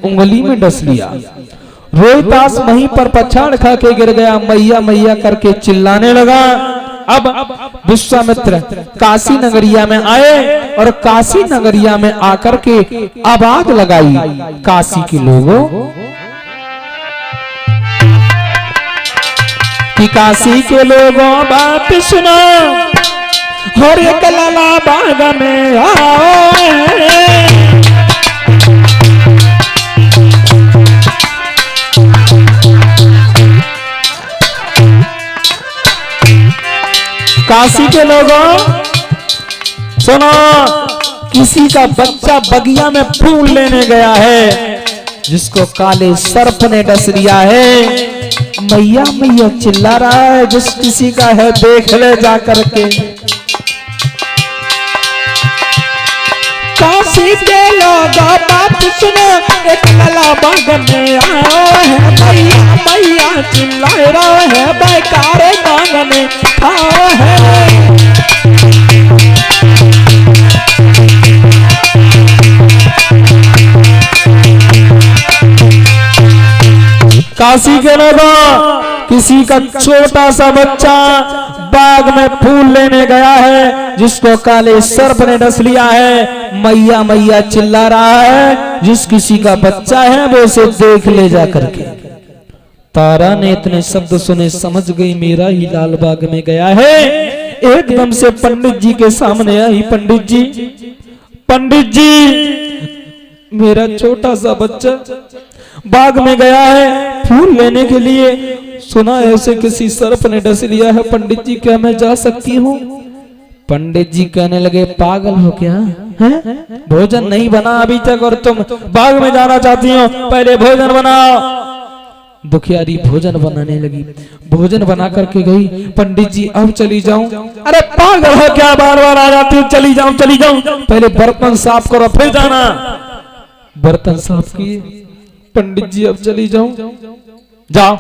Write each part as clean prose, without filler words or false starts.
उंगली में डस लिया। रोहितास वहीं पर पछाड़ खा के गिर गया, मैया मैया करके चिल्लाने लगा। अब विश्वामित्र काशी नगरिया में आए और काशी नगरिया में आकर के आवाज लगाई, काशी के लोगों कि काशी के लोगों बात सुनो, हर एक लाला बाग में आओ। काशी के लोगों सुनो, किसी का बच्चा बगिया में फूल लेने गया है, जिसको काले सर्प ने डस लिया है। मैया मैया चिल्ला रहा है, जिस किसी का है देख ले जा करके। काशी के लोग बात सुनो, एक लाला बाग में आओ है, मैया मैया चिल्ला रहा है, बेकार बाग में आओ है। काशी के लोगों, किसी का छोटा सा बच्चा बाग में फूल लेने गया है, जिसको काले सर्प ने डस लिया है। मैया मैया चिल्ला रहा है, जिस किसी का बच्चा है वो उसे देख ले जा करके। तारा ने इतने शब्द सुने, समझ गई मेरा ही लाल बाग में गया है। एकदम से पंडित जी के सामने आई, पंडित जी, पंडित जी, मेरा छोटा सा बच्चा बाग में गया है फूल लेने के लिए, सुना ऐसे किसी सर्प ने डस लिया है। पंडित जी क्या मैं जा सकती हूँ? पंडित जी कहने लगे, पागल हो क्या है? भोजन नहीं बना अभी तक और तुम बाग में जाना चाहती हो, पहले भोजन बनाओ। दुखियारी भोजन बनाने लगी, भोजन बना करके गई। पंडित जी अब चली जाऊं? अरे पागल हो क्या, बार बार आ जाती हूँ, चली जाऊं चली जाऊं, पहले बर्तन साफ करो फिर जाना। बर्तन साफ किए। पंडित जी अब चली जाऊं? जाओ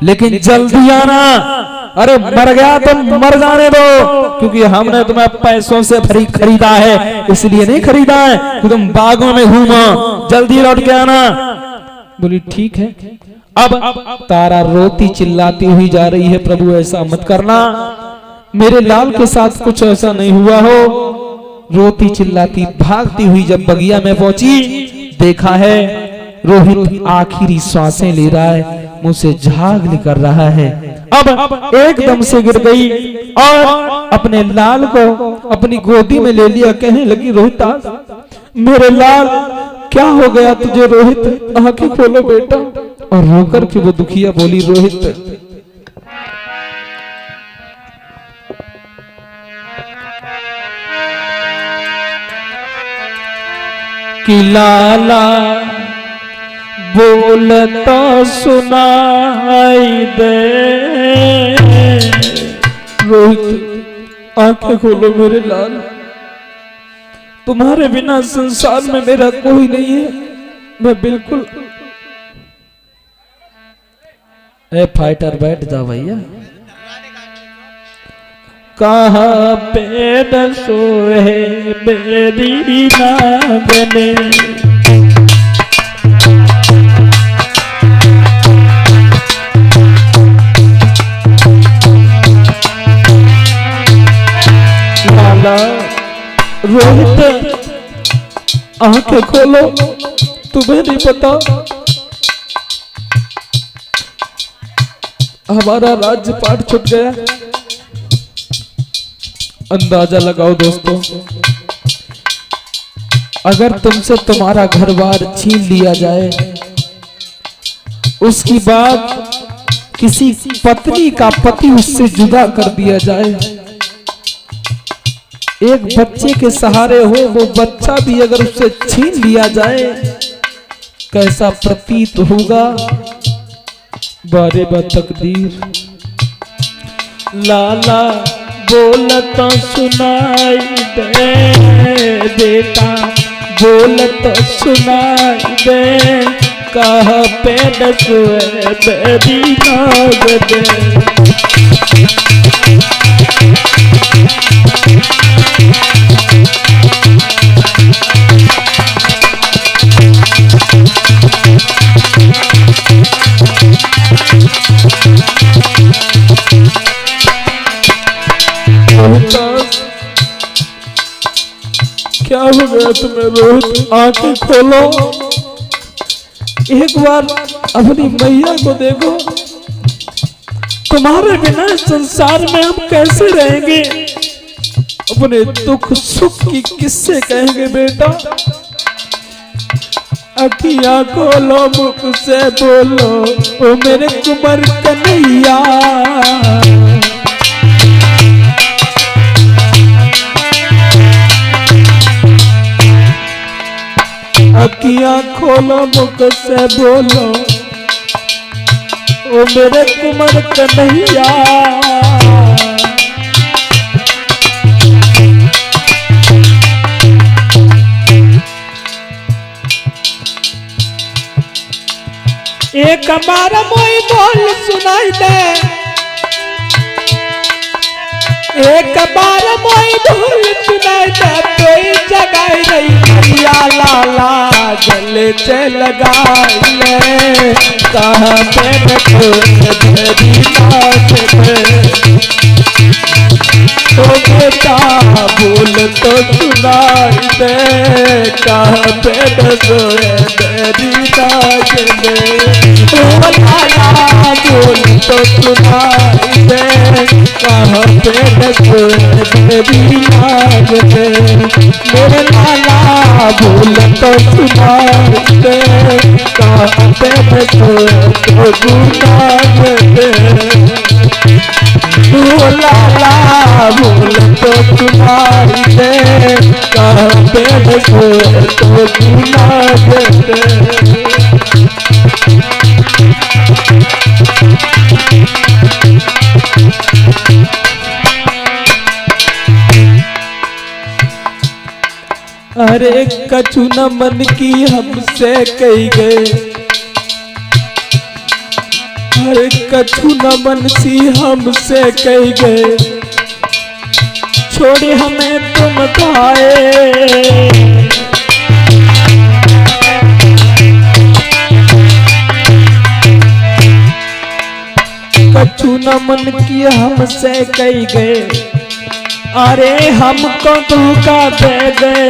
लेकिन जल्दी आना। अरे मर गया तो मर जाने दो, क्योंकि हमने तुम्हें पैसों से खरीदा है, इसलिए नहीं खरीदा है कि तुम बागों में घूमो, जल्दी लौट के आना। बोली ठीक है। अब तारा रोती चिल्लाती हुई जा रही है, प्रभु ऐसा मत करना, मेरे लाल के साथ कुछ ऐसा नहीं हुआ हो। रोती चिल्लाती भागती हुई जब बगिया में पहुंची, देखा है रोहित आखिरी सांसें ले रहा है, मुंह से झाग निकल रहा है। अब एकदम से गिर गई और अपने लाल को अपनी गोदी में ले लिया। कहने लगी, रोहित मेरे लाल क्या हो गया तुझे? रोहित आंखें खोलो बेटा। और रोकर के वो दुखिया बोली, रोहित कि लाला बोल तो सुनाई दे। रोहित आंखें खोलो मेरे लाल, तुम्हारे बिना संसार में मेरा कोई नहीं है, मैं बिल्कुल। ए फाइटर बैठ जा भैया। कहाँ पे सोए मेरी नागने, रोहित आंखें खोलो, तुम्हें नहीं पता हमारा राज्यपाट छूट गया। अंदाजा लगाओ दोस्तों, अगर तुमसे तुम्हारा घर बार छीन लिया जाए, उसकी बात किसी पत्नी का पति उससे जुदा कर दिया जाए, एक बच्चे के सहारे हो वो बच्चा भी अगर उससे छीन लिया जाए, कैसा प्रतीत होगा? बारे बा तकदीर। लाला बोल तो सुनाई दे बेटा, बोल तो सुनाई दे, कहाँ पे सोए मेरी नागने। रेत में रोहित आंखें खोलो, एक बार अपनी मैया को देखो। तुम्हारे बिना संसार में हम कैसे रहेंगे? अपने दुख सुख की किससे कहेंगे बेटा? अखियां खोलो, मुख से बोलो, ओ मेरे कुंवर कन्हैया। अखियां खोलो, मुख से बोलो, ओ मेरे कुंवर कन्हैया। एक बार मोई बोल सुनाई दे, एक बार मोई बोल सुनाई दे, कोई जगाई रही मैया लाला गले से लगाई ले। कहाँ पे तेरी बात तो बेटा बोल तो सुनाई दे, कहाँ पे तेरी बात ओ लाला बोल तो सुनाई दे, कहाँ पे तेरी बात मेरे लाला बोल तो सुनाई दे, कहाँ पे तो सुनाई दे। लाला बोल तो सुनाई दे, कहाँ पे तो सुनाई दे। अरे कछु न मन की हमसे कही गए, अरे कछु न मन सी हमसे कही गए, छोड़े हमें तुम खाए। कछु न मन की हमसे कही गए, अरे हमको धोखा दे गए।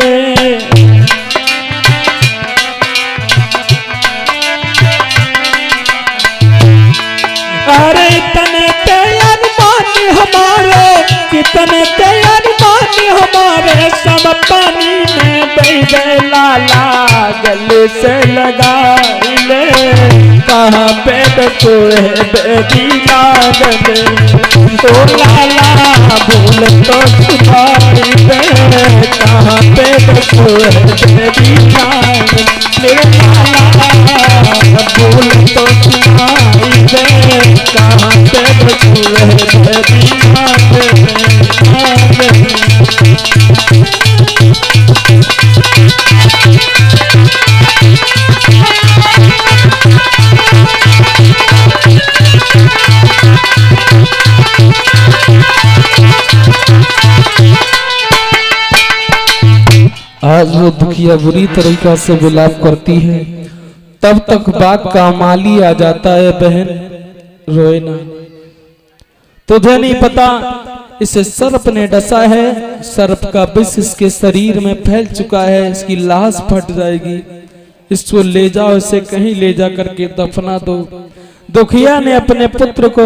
अरे इतने तैयार मानी हमारे, कितने तैयार मानी हमारे, सब पानी में बह गए। लाला गले से लगाई ले, कहाँ पे तो है बेबी लागले। ओ लाला बोल तो सुनाई दे, कहाँ पे तो है बेबी लागले। मेरे लाला बोल तो सुनाई दे, कहाँ पे तो है बेबी लागले। आज वो दुखिया बुरी तरीका से विलाप करती है, तब तक बाग का माली आ जाता है। बहन रोए ना, तुझे नहीं पता इसे सर्प ने डसा है, सर्प का विष इसके शरीर में फैल चुका है, इसकी लाश फट जाएगी। इसको ले जाओ, इसे कहीं ले जा करके दफना दो। दुखिया ने अपने पुत्र को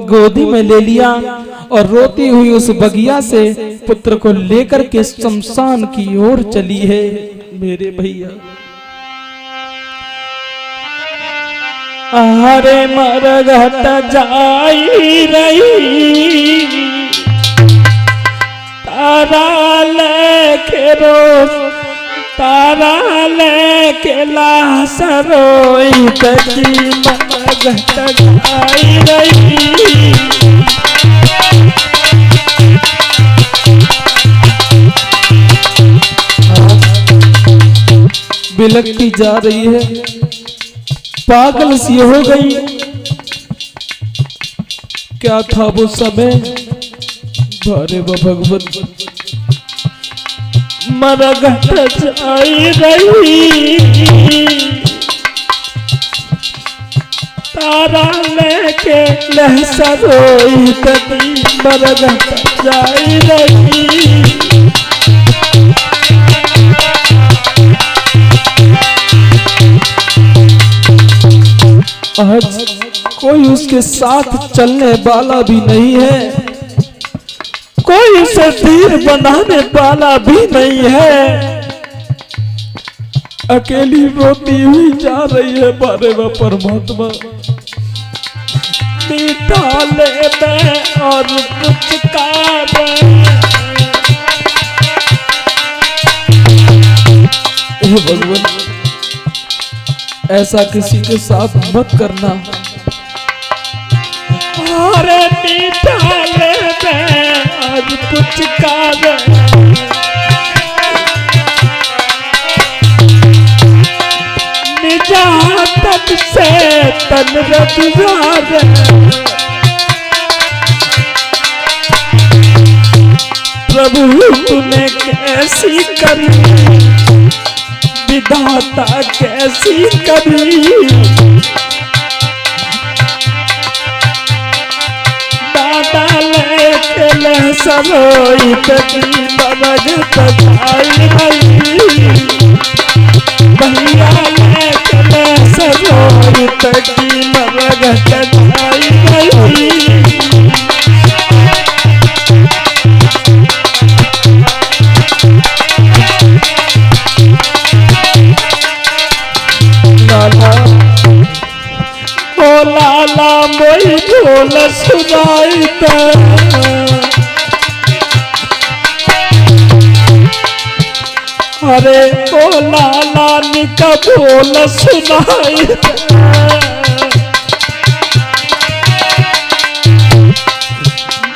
गोदी में ले लिया और रोती हुई उस बगिया से पुत्र को लेकर के शमशान की ओर चली है। मेरे भैया अरे मरघट जाई रही, तारा लेके रोज, तारा लेके लाश रोई तजी, मरघट जाई रही। बिलखती जा रही है, पागल सी हो गई। क्या था वो समय? भरे भगवत मरघट जाई रही, तारा लेके लहसा रोई तभी, मरघट जाई रही। आज कोई उसके साथ चलने वाला भी नहीं है, कोई उसे धीर बनाने वाला भी नहीं है। अकेली रोती हुई जा रही है बारे में परमात्मा। मीठा ले मैं और पुचकार, हे भगवान ऐसा किसी के साथ मत करना। अरे मीठा ले मैं और पुचकार, निजात से तन रजुआर, प्रभु तूने कैसी करी, विधाता कैसी करी, दादा लेके ले सरोई तकी बरग तकाई भई, भैया लेके ले सरोई तकी बरग तकाई भई। लाला मोई ढोल सुनाई दे, अरे ओ लाला निका ढोल सुनाई दे,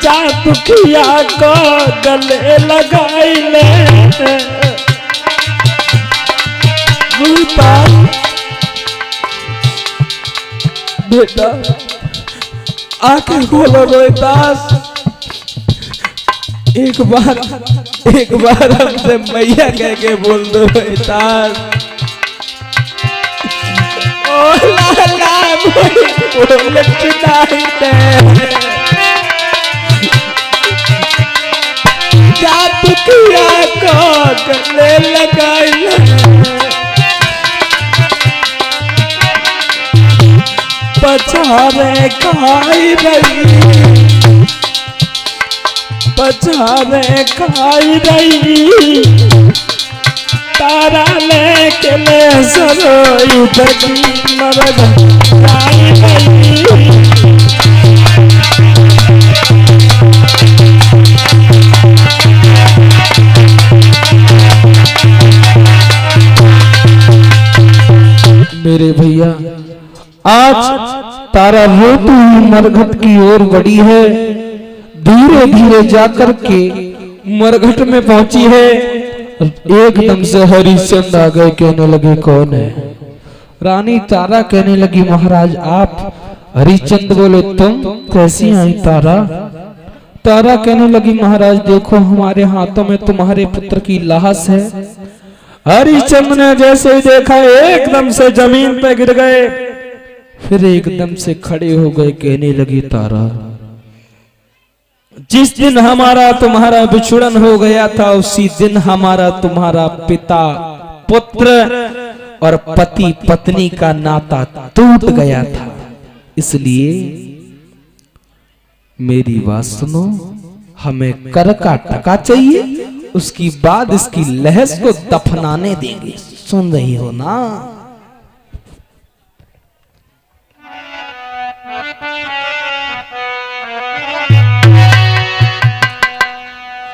जा दुखिया को गले लगाई ले, बेटा आंखें खोलो रोहितास, एक बार हमसे मैया कह के बोल दो रोहितास। ओ लाला बोल चुनाई दे, जा दुखिया को गले लगाई, पछारे खाई रही, पछारे खाई रही, तारा लेके ले सरोई तकी मरग खाई रही। मेरे भैया आज तारा रोती हुई मरघट की ओर बढ़ी है, धीरे धीरे जाकर के मरघट में पहुंची है। एकदम से हरिश्चंद्र आ गए, कहने लगे कौन है? रानी तारा कहने लगी महाराज आप। हरिश्चंद्र बोले तुम कैसी आई तारा? तारा कहने लगी महाराज देखो हमारे हाथों में तुम्हारे पुत्र की लाश है। हरिश्चंद्र ने जैसे ही देखा एकदम से जमीन पे गिर गए, फिर एकदम से खड़े हो गए, कहने लगी तारा जिस दिन हमारा तुम्हारा बिछुड़न हो गया था उसी दिन हमारा तुम्हारा पिता पुत्र और पति पत्नी का नाता टूट गया था, इसलिए मेरी बात सुनो, हमें कर का टका चाहिए, उसकी बाद इसकी लहस को दफनाने देंगे। सुन रही हो ना?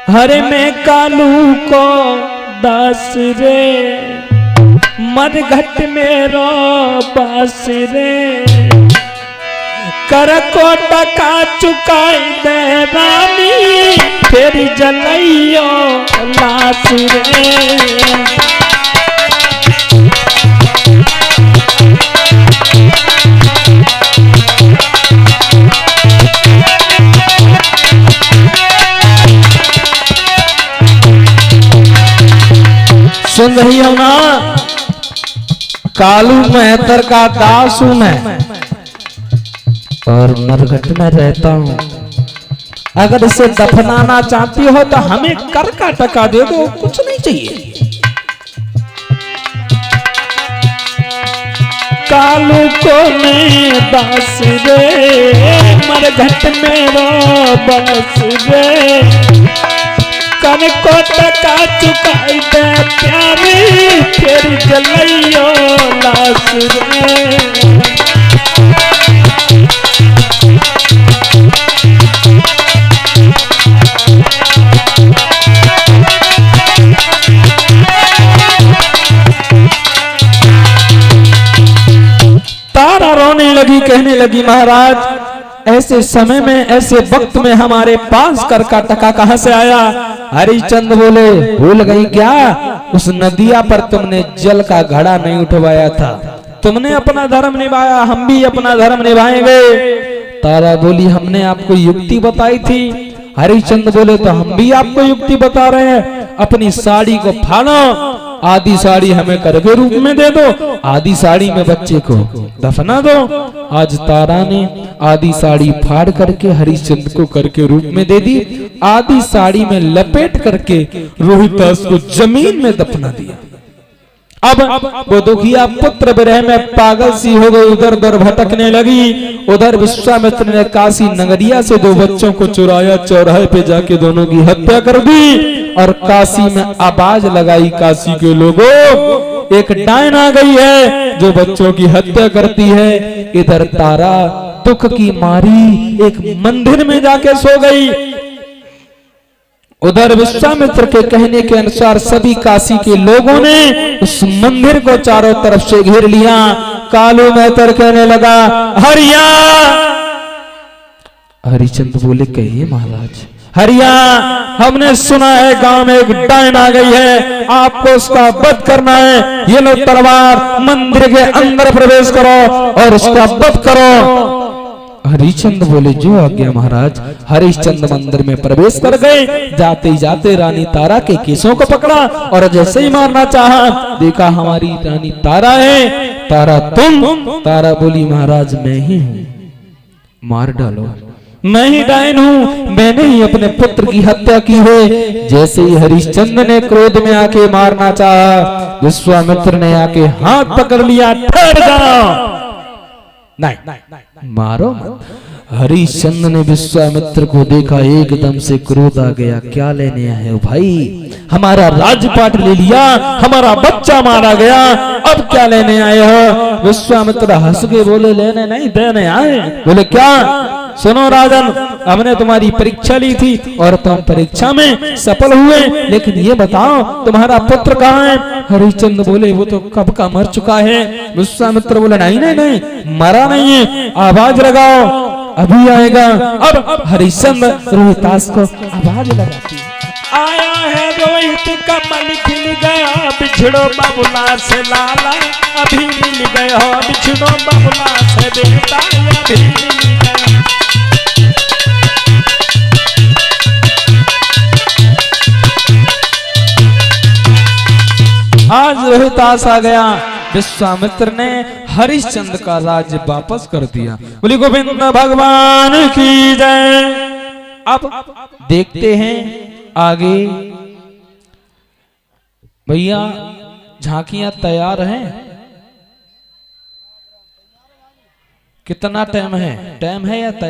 हरे में कालू को दास रे, मरघट में रो बास रे, कर को टका चुकाई दे रानी, फिर जलइयो लाश रे। सुन रही हो ना? कालू मेहतर का दास हूं मैं और मरघट में रहता हूं। अगर इसे दफनाना चाहती हो तो हमें कर का टका दे दो, कुछ नहीं चाहिए। कालू को मैं दास रे मर घट में रो बस रे कन को टका चुकाई दे प्यारी फिर जलैयो लाश रे। तारा रोने लगी, कहने लगी महाराज ऐसे समय में ऐसे वक्त में हमारे पास कर का टका कहां से आया। हरिश्चंद्र बोले भूल गई क्या, उस नदिया पर तुमने जल का घड़ा नहीं उठवाया था, तुमने अपना धर्म निभाया, हम भी अपना धर्म निभाएंगे। तारा बोली हमने आपको युक्ति बताई थी। हरिश्चंद्र बोले तो हम भी आपको युक्ति बता रहे हैं, अपनी साड़ी को फाड़ो, आधी साड़ी हमें कर के रूप में दे दो, आधी साड़ी में बच्चे को दफना दो। आज तारा ने आधी साड़ी फाड़ करके हरिश्चंद्र को कर के रूप में दे दी, आधी साड़ी में लपेट करके रोहितास को जमीन में दफना दिया। अब वो दुखिया पुत्र विरह में पागल सी हो गई, उधर उधर भटकने लगी। उधर विश्वामित्र ने काशी नगरिया से 2 बच्चों को चुराया, चौराहे पे जाके दोनों की हत्या कर दी और काशी में आवाज लगाई, काशी के लोगों एक डायन आ गई है जो बच्चों की हत्या करती है। इधर तारा दुख की मारी एक मंदिर में जाके सो गई। उधर विश्वामित्र के कहने के अनुसार सभी काशी के लोगों ने उस मंदिर को चारों तरफ से घेर लिया। कालू मेहतर कहने लगा हरिया। हरिश्चंद्र बोले कहिए महाराज। हरिया हमने सुना है गांव में एक डायन आ गई है, आपको उसका वध करना है, ये लो तलवार, मंदिर के अंदर प्रवेश करो और उसका वध करो। हरिश्चंद्र बोले जो आज्ञा महाराज। हरिश्चंद्र मंदिर में प्रवेश कर गए, जाते ही जाते रानी तारा के केसों को पकड़ा और जैसे ही मारना चाहा, देखा हमारी रानी तारा है। तारा तुम? तारा बोली महाराज मैं ही हूँ, मार डालो, मैं ही डायन हूँ, मैंने ही अपने पुत्र की हत्या की है। जैसे ही हरिश्चंद्र ने क्रोध में आके मारना चाहा, विश्वामित्र ने आके हाथ पकड़ लिया, ठहर जाओ, नहीं मारो मत। हरिश्चंद्र ने विश्वामित्र को देखा, एकदम से क्रोध आ गया, क्या लेने आए हो भाई, हमारा राजपाट ले लिया, हमारा बच्चा मारा गया, अब क्या लेने आए हो। विश्वामित्र हंस के बोले लेने नहीं देने आए। बोले क्या? सुनो राजन, हमने तुम्हारी परीक्षा ली थी और तुम परीक्षा में सफल हुए, लेकिन ये बताओ तुम्हारा पुत्र कहाँ है। हरिश्चंद्र बोले वो तो कब का मर चुका है। विश्वामित्र बोले नहीं नहीं नहीं, मरा नहीं है, आवाज लगाओ अभी आएगा। अब हरिश्चंद्र रोहितास को आवाज लगाती है, आया है रोहित कमल खिल गया, बिछड़ो बबुला से लाला, अभी मिल गया, बिछड़ो बबुला से बेटा, अभी मिल गया। आज रोहितास आ गया। विश्वामित्र ने हरिश्चंद्र का राज्य वापस कर दिया। बोली गोविंद भगवान की जय। अब देखते हैं आगे। भैया झांकियां तैयार हैं? कितना टाइम है? टाइम है या तैयार?